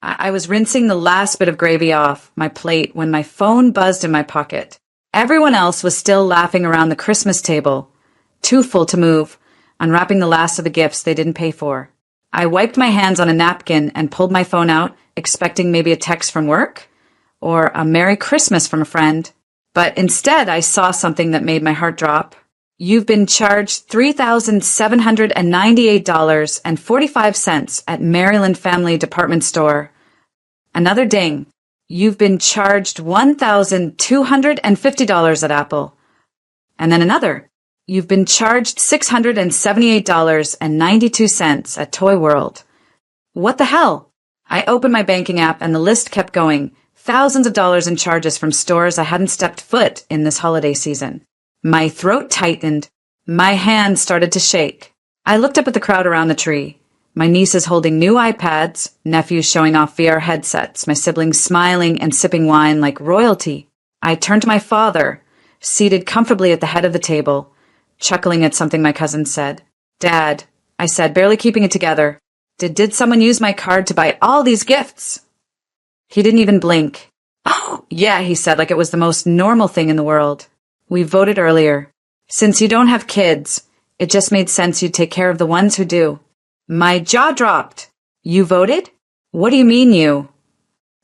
I was rinsing the last bit of gravy off my plate when my phone buzzed in my pocket. Everyone else was still laughing around the Christmas table, too full to move, unwrapping the last of the gifts they didn't pay for. I wiped my hands on a napkin and pulled my phone out, expecting maybe a text from work or a Merry Christmas from a friend. But instead, I saw something that made my heart drop. You've been charged $3,798.45 at Maryland Family Department Store. Another ding. You've been charged $1,250 at Apple. And then another. You've been charged $678.92 at Toy World. What the hell? I opened my banking app and the list kept going. Thousands of dollars in charges from stores I hadn't stepped foot in this holiday season. My throat tightened. My hands started to shake. I looked up at the crowd around the tree. My nieces holding new iPads, nephews showing off VR headsets, my siblings smiling and sipping wine like royalty. I turned to my father, seated comfortably at the head of the table, chuckling at something my cousin said. "Dad," I said, barely keeping it together, did someone use my card to buy all these gifts?" He didn't even blink. "Oh, yeah," he said, like it was the most normal thing in the world. "We voted earlier. Since you don't have kids, it just made sense you'd take care of the ones who do." My jaw dropped. "You voted? What do you mean you?"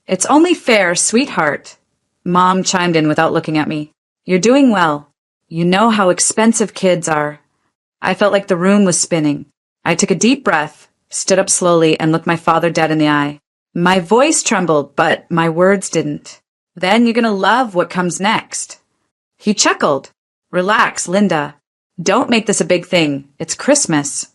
"It's only fair, sweetheart." Mom chimed in without looking at me. "You're doing well. You know how expensive kids are." I felt like the room was spinning. I took a deep breath, stood up slowly, and looked my father dead in the eye. My voice trembled, but my words didn't. "Then you're gonna love what comes next." He chuckled. "Relax, Linda. Don't make this a big thing. It's Christmas."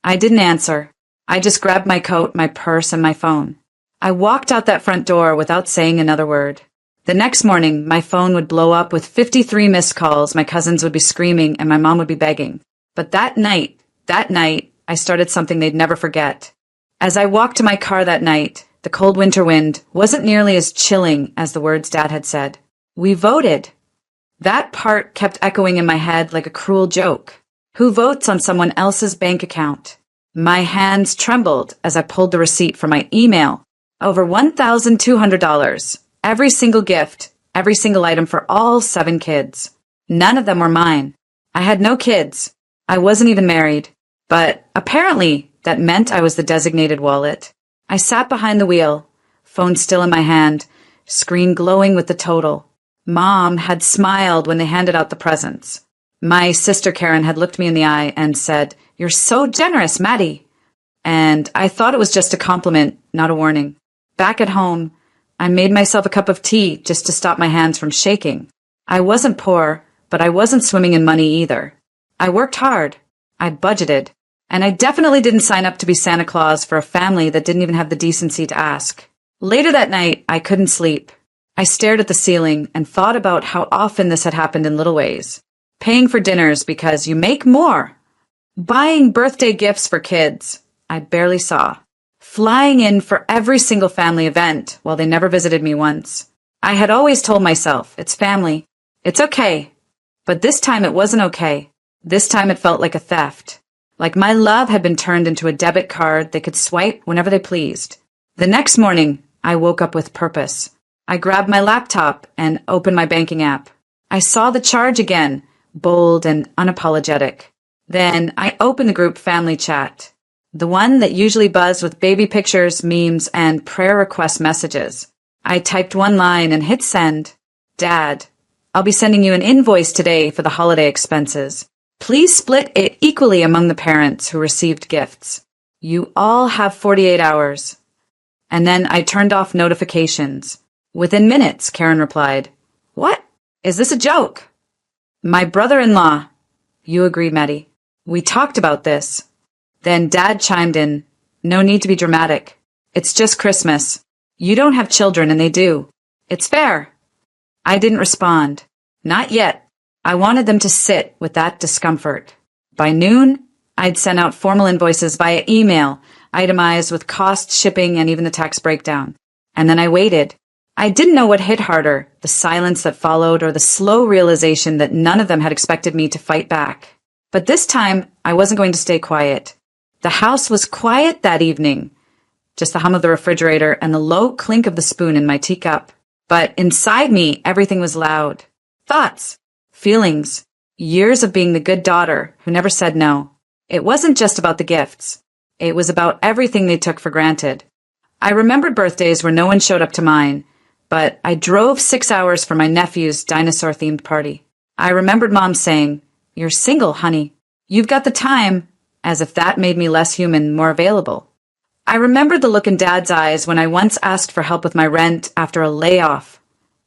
I didn't answer. I just grabbed my coat, my purse, and my phone. I walked out that front door without saying another word. The next morning, my phone would blow up with 53 missed calls, my cousins would be screaming, and my mom would be begging. But that night, I started something they'd never forget. As I walked to my car that night, the cold winter wind wasn't nearly as chilling as the words Dad had said. We voted. That part kept echoing in my head like a cruel joke. Who votes on someone else's bank account? My hands trembled as I pulled the receipt from my email. Over $1,200. Every single gift, every single item for all 7 kids. None of them were mine. I had no kids. I wasn't even married. But apparently that meant I was the designated wallet. I sat behind the wheel, phone still in my hand, screen glowing with the total. Mom had smiled when they handed out the presents. My sister Karen had looked me in the eye and said, "You're so generous, Maddie." And I thought it was just a compliment, not a warning. Back at home, I made myself a cup of tea just to stop my hands from shaking. I wasn't poor, but I wasn't swimming in money either. I worked hard. I budgeted. And I definitely didn't sign up to be Santa Claus for a family that didn't even have the decency to ask. Later that night, I couldn't sleep. I stared at the ceiling and thought about how often this had happened in little ways. Paying for dinners because you make more. Buying birthday gifts for kids I barely saw. Flying in for every single family event while they never visited me once. I had always told myself, it's family. It's okay. But this time it wasn't okay. This time it felt like a theft. Like my love had been turned into a debit card they could swipe whenever they pleased. The next morning, I woke up with purpose. I grabbed my laptop and opened my banking app. I saw the charge again, bold and unapologetic. Then I opened the group family chat, the one that usually buzzed with baby pictures, memes, and prayer request messages. I typed one line and hit send. "Dad, I'll be sending you an invoice today for the holiday expenses. Please split it equally among the parents who received gifts. You all have 48 hours. And then I turned off notifications. Within minutes, Karen replied, "What? Is this a joke?" "My brother-in-law." "You agree, Maddie. We talked about this." Then Dad chimed in, "No need to be dramatic. It's just Christmas. You don't have children and they do. It's fair." I didn't respond. Not yet. I wanted them to sit with that discomfort. By noon, I'd sent out formal invoices via email, itemized with cost, shipping, and even the tax breakdown. And then I waited. I didn't know what hit harder, the silence that followed or the slow realization that none of them had expected me to fight back. But this time, I wasn't going to stay quiet. The house was quiet that evening. just the hum of the refrigerator and the low clink of the spoon in my teacup. But inside me, everything was loud. Thoughts, feelings, years of being the good daughter who never said no. It wasn't just about the gifts. It was about everything they took for granted. I remembered birthdays where no one showed up to mine, but I drove 6 hours for my nephew's dinosaur-themed party. I remembered Mom saying, "You're single, honey. You've got the time," as if that made me less human, more available. I remembered the look in Dad's eyes when I once asked for help with my rent after a layoff.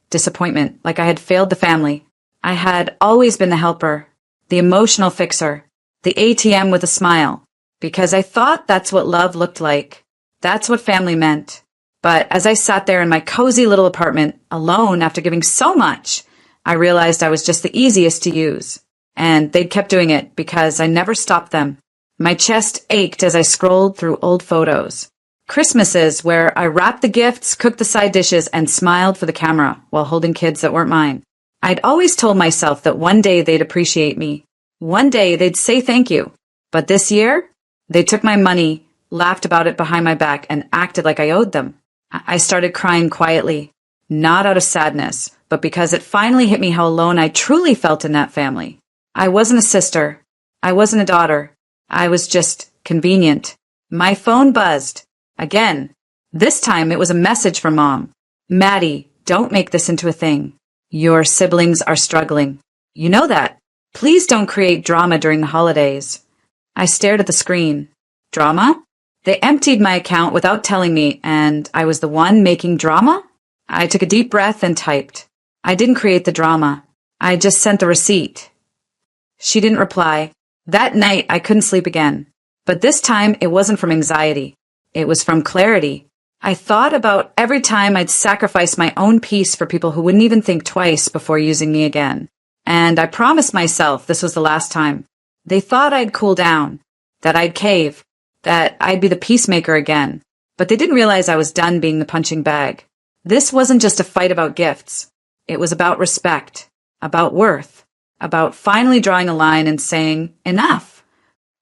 Disappointment, like I had failed the family. I had always been the helper, the emotional fixer, the ATM with a smile, because I thought that's what love looked like. That's what family meant. But as I sat there in my cozy little apartment, alone after giving so much, I realized I was just the easiest to use. And they'd kept doing it because I never stopped them. My chest ached as I scrolled through old photos. Christmases where I wrapped the gifts, cooked the side dishes, and smiled for the camera while holding kids that weren't mine. I'd always told myself that one day they'd appreciate me. One day they'd say thank you. But this year, they took my money, laughed about it behind my back, and acted like I owed them. I started crying quietly, not out of sadness, but because it finally hit me how alone I truly felt in that family. I wasn't a sister. I wasn't a daughter. I was just convenient. My phone buzzed. Again. This time it was a message from Mom. "Maddie, don't make this into a thing. Your siblings are struggling. You know that. Please don't create drama during the holidays." I stared at the screen. Drama? They emptied my account without telling me, and I was the one making drama? I took a deep breath and typed. "I didn't create the drama. I just sent the receipt." She didn't reply. That night, I couldn't sleep again. But this time, it wasn't from anxiety. It was from clarity. I thought about every time I'd sacrifice my own peace for people who wouldn't even think twice before using me again. And I promised myself this was the last time. They thought I'd cool down, that I'd cave, that I'd be the peacemaker again. But they didn't realize I was done being the punching bag. This wasn't just a fight about gifts. It was about respect, about worth, about finally drawing a line and saying, enough.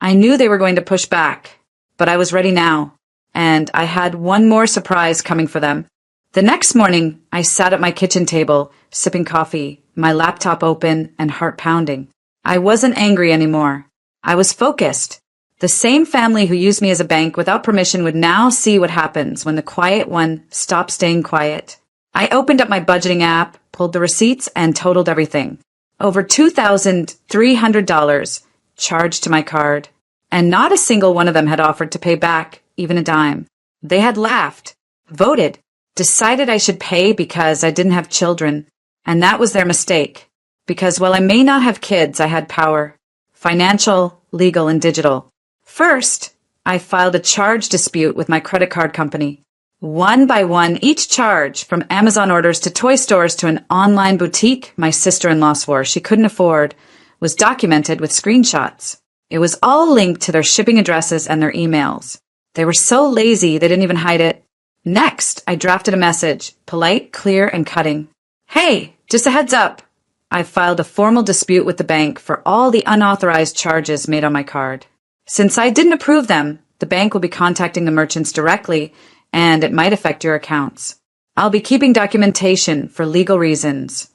I knew they were going to push back, but I was ready now, and I had one more surprise coming for them. The next morning, I sat at my kitchen table, sipping coffee, my laptop open and heart pounding. I wasn't angry anymore. I was focused. The same family who used me as a bank without permission would now see what happens when the quiet one stops staying quiet. I opened up my budgeting app, pulled the receipts, and totaled everything. Over $2,300 charged to my card, and not a single one of them had offered to pay back even a dime. They had laughed, voted, decided I should pay because I didn't have children, and that was their mistake. Because while I may not have kids, I had power. Financial, legal, and digital. First, I filed a charge dispute with my credit card company. One by one, each charge, from Amazon orders to toy stores to an online boutique my sister-in-law swore she couldn't afford, was documented with screenshots. It was all linked to their shipping addresses and their emails. They were so lazy they didn't even hide it. Next, I drafted a message, polite, clear, and cutting. "Hey, just a heads up. I filed a formal dispute with the bank for all the unauthorized charges made on my card. Since I didn't approve them, the bank will be contacting the merchants directly, and it might affect your accounts. I'll be keeping documentation for legal reasons."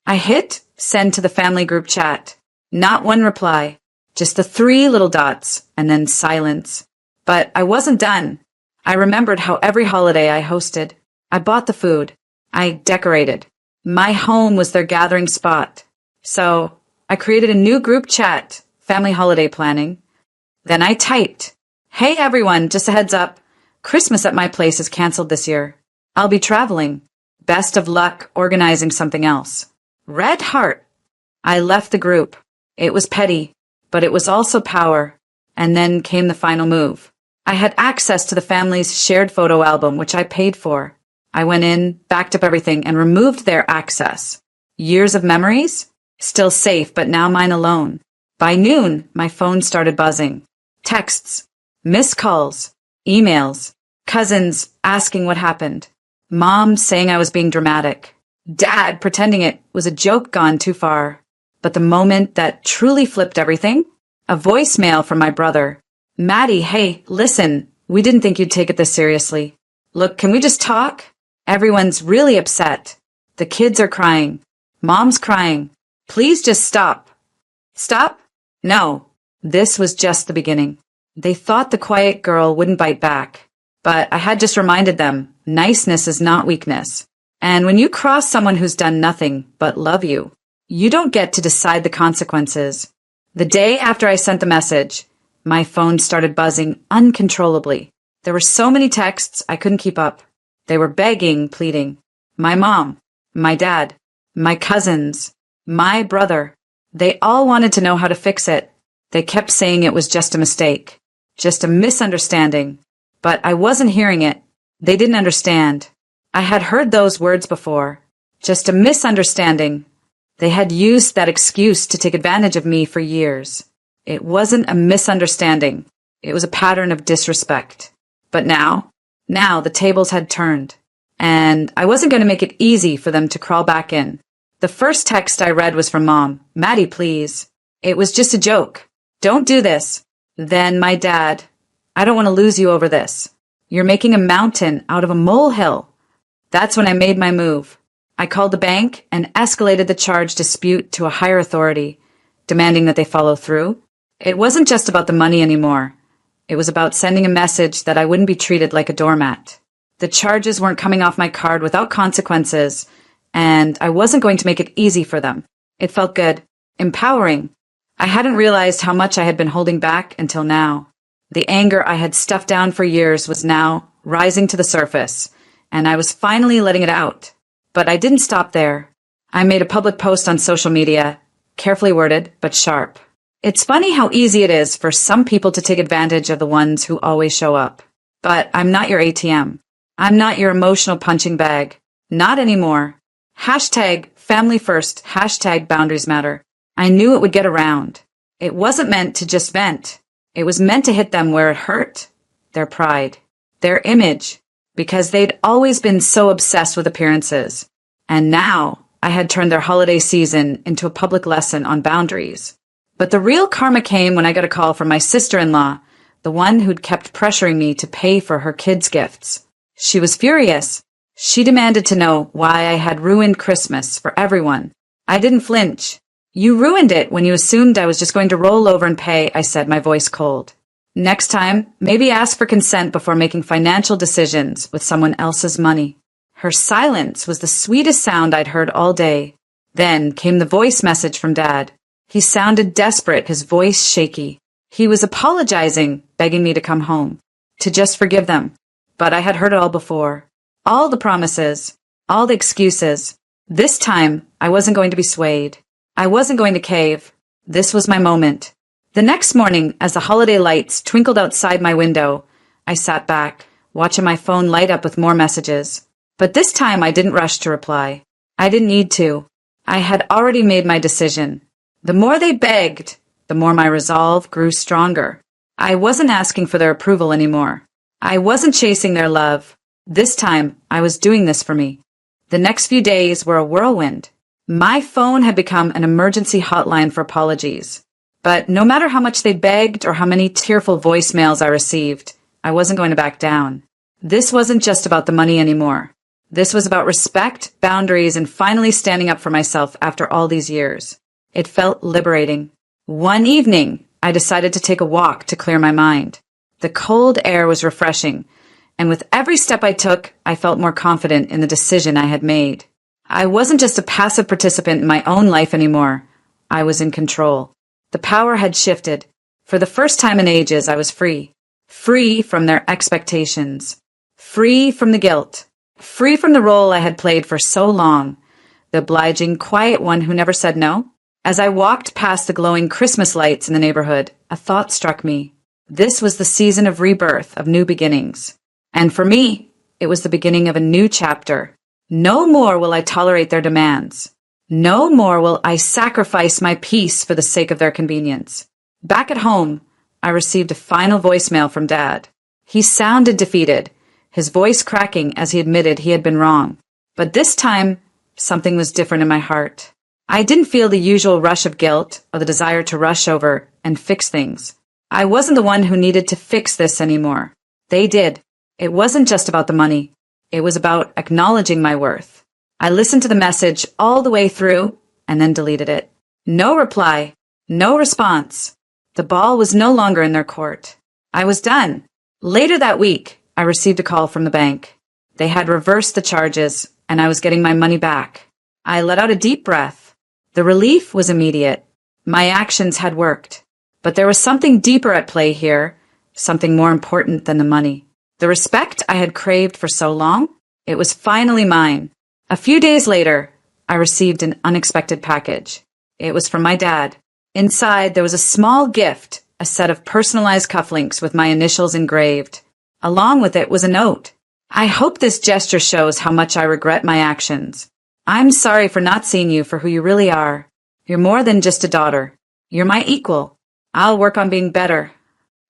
I hit send to the family group chat. Not one reply, just the 3 little dots, and then silence. But I wasn't done. I remembered how every holiday I hosted. I bought the food. I decorated. My home was their gathering spot. So I created a new group chat, family holiday planning. Then I typed, "Hey everyone, just a heads up. Christmas at my place is canceled this year. I'll be traveling. Best of luck organizing something else." Red heart. I left the group. It was petty, but it was also power. And then came the final move. I had access to the family's shared photo album, which I paid for. I went in, backed up everything, and removed their access. Years of memories? Still safe, but now mine alone. By noon, my phone started buzzing. Texts, missed calls, emails, cousins asking what happened, Mom saying I was being dramatic, Dad pretending it was a joke gone too far. But the moment that truly flipped everything, a voicemail from my brother. "Maddie, hey, listen, We didn't think you'd take it this seriously. Look, can we just talk? Everyone's really upset. The kids are crying. Mom's crying. Please just stop. Stop? No. This was just the beginning. They thought the quiet girl wouldn't bite back. But I had just reminded them, niceness is not weakness. And when you cross someone who's done nothing but love you, you don't get to decide the consequences. The day after I sent the message, my phone started buzzing uncontrollably. There were so many texts I couldn't keep up. They were begging, pleading. My mom, my dad, my cousins, my brother. They all wanted to know how to fix it. They kept saying it was just a mistake, just a misunderstanding. But I wasn't hearing it. They didn't understand. I had heard those words before. Just a misunderstanding. They had used that excuse to take advantage of me for years. It wasn't a misunderstanding. It was a pattern of disrespect. But now the tables had turned. And I wasn't going to make it easy for them to crawl back in. The first text I read was from Mom. Maddie, please. It was just a joke. Don't do this. Then my dad. I don't want to lose you over this. You're making a mountain out of a molehill. That's when I made my move. I called the bank and escalated the charge dispute to a higher authority, demanding that they follow through. It wasn't just about the money anymore. It was about sending a message that I wouldn't be treated like a doormat. The charges weren't coming off my card without consequences, and I wasn't going to make it easy for them. It felt good, empowering. I hadn't realized how much I had been holding back until now. The anger I had stuffed down for years was now rising to the surface, and I was finally letting it out. But I didn't stop there. I made a public post on social media, carefully worded, but sharp. It's funny how easy it is for some people to take advantage of the ones who always show up. But I'm not your ATM. I'm not your emotional punching bag. Not anymore. Hashtag family first, hashtag boundaries matter. I knew it would get around. It wasn't meant to just vent. It was meant to hit them where it hurt. Their pride. Their image. Because they'd always been so obsessed with appearances. And now I had turned their holiday season into a public lesson on boundaries. But the real karma came when I got a call from my sister-in-law, the one who'd kept pressuring me to pay for her kids' gifts. She was furious. She demanded to know why I had ruined Christmas for everyone. I didn't flinch. You ruined it when you assumed I was just going to roll over and pay, I said, my voice cold. Next time, maybe ask for consent before making financial decisions with someone else's money. Her silence was the sweetest sound I'd heard all day. Then came the voice message from Dad. He sounded desperate, his voice shaky. He was apologizing, begging me to come home, to just forgive them. But I had heard it all before. All the promises, all the excuses. This time, I wasn't going to be swayed. I wasn't going to cave. This was my moment. The next morning, as the holiday lights twinkled outside my window, I sat back, watching my phone light up with more messages. But this time I didn't rush to reply. I didn't need to. I had already made my decision. The more they begged, the more my resolve grew stronger. I wasn't asking for their approval anymore. I wasn't chasing their love. This time, I was doing this for me. The next few days were a whirlwind. My phone had become an emergency hotline for apologies. But no matter how much they begged or how many tearful voicemails I received, I wasn't going to back down. This wasn't just about the money anymore. This was about respect, boundaries, and finally standing up for myself after all these years. It felt liberating. One evening, I decided to take a walk to clear my mind. The cold air was refreshing, and with every step I took, I felt more confident in the decision I had made. I wasn't just a passive participant in my own life anymore. I was in control. The power had shifted. For the first time in ages, I was free. Free from their expectations. Free from the guilt. Free from the role I had played for so long. The obliging, quiet one who never said no. As I walked past the glowing Christmas lights in the neighborhood, a thought struck me. This was the season of rebirth, of new beginnings. And for me, it was the beginning of a new chapter. No more will I tolerate their demands. No more will I sacrifice my peace for the sake of their convenience. Back at home, I received a final voicemail from Dad. He sounded defeated, his voice cracking as he admitted he had been wrong. But this time, something was different in my heart. I didn't feel the usual rush of guilt or the desire to rush over and fix things. I wasn't the one who needed to fix this anymore. They did. It wasn't just about the money. It was about acknowledging my worth. I listened to the message all the way through and then deleted it. No reply. No response. The ball was no longer in their court. I was done. Later that week, I received a call from the bank. They had reversed the charges, and I was getting my money back. I let out a deep breath. The relief was immediate. My actions had worked. But there was something deeper at play here, something more important than the money. The respect I had craved for so long, it was finally mine. A few days later, I received an unexpected package. It was from my dad. Inside, there was a small gift, a set of personalized cufflinks with my initials engraved. Along with it was a note. I hope this gesture shows how much I regret my actions. I'm sorry for not seeing you for who you really are. You're more than just a daughter. You're my equal. I'll work on being better.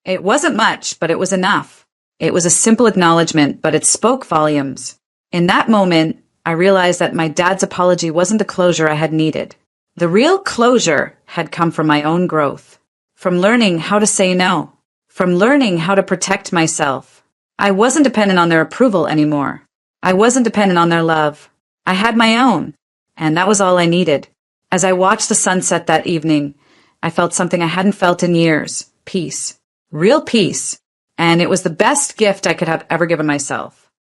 It wasn't much, but it was enough. It was a simple acknowledgement, but it spoke volumes. In that moment, I realized that my dad's apology wasn't the closure I had needed. The real closure had come from my own growth, from learning how to say no, from learning how to protect myself. I wasn't dependent on their approval anymore. I wasn't dependent on their love. I had my own, and that was all I needed. As I watched the sunset that evening, I felt something I hadn't felt in years. Peace. Real peace. And it was the best gift I could have ever given myself.